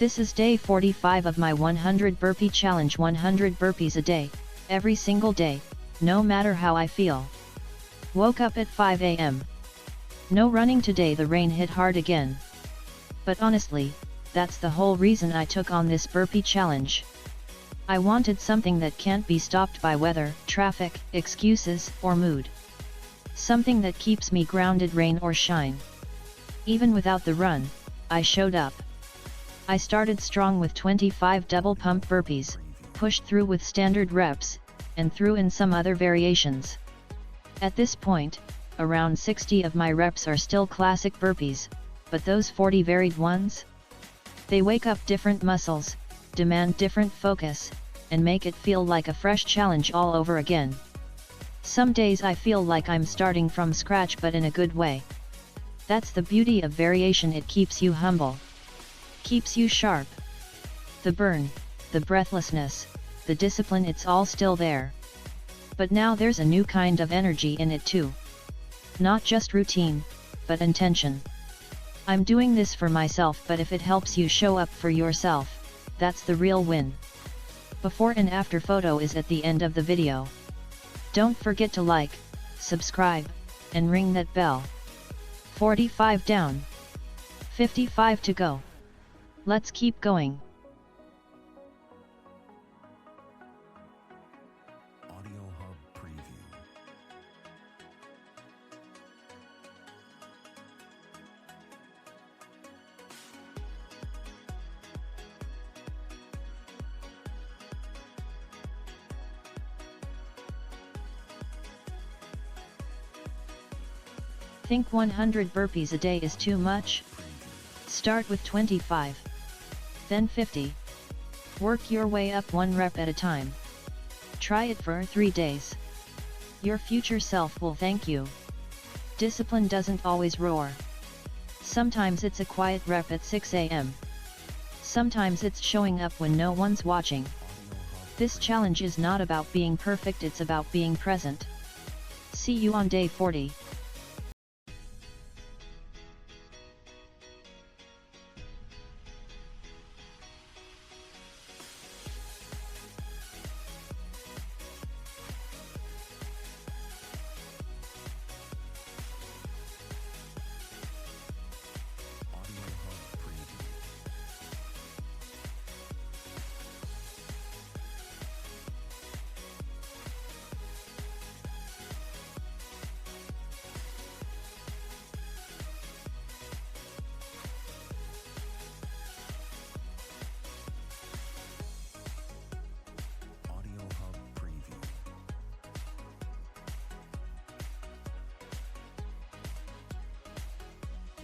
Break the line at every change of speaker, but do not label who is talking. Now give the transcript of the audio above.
This is day 45 of my 100 burpee challenge. 100 burpees a day, every single day, no matter how I feel. Woke up at 5 a.m. No running today, the rain hit hard again. But honestly, that's the whole reason I took on this burpee challenge. I wanted something that can't be stopped by weather, traffic, excuses, or mood. Something that keeps me grounded, rain or shine. Even without the run, I showed up. I started strong with 25 double pump burpees, pushed through with standard reps, and threw in some other variations. At this point, around 60 of my reps are still classic burpees, but those 40 varied ones? They wake up different muscles, demand different focus, and make it feel like a fresh challenge all over again. Some days I feel like I'm starting from scratch, but in a good way. That's the beauty of variation, it keeps you humble. Keeps you sharp. The burn, the breathlessness, the discipline, it's all still there. But now there's a new kind of energy in it too. Not just routine, but intention. I'm doing this for myself, but if it helps you show up for yourself, that's the real win. Before and after photo is at the end of the video. Don't forget to like, subscribe, and ring that bell. 45 down. 55 to go. Let's keep going.
Audio Hub Preview.
Think 100 burpees a day is too much? Start with 25. Then 50. Work your way up one rep at a time. Try it for 3 days. Your future self will thank you. Discipline doesn't always roar. Sometimes it's a quiet rep at 6 a.m. Sometimes it's showing up when no one's watching. This challenge is not about being perfect, it's about being present. See you on day 40.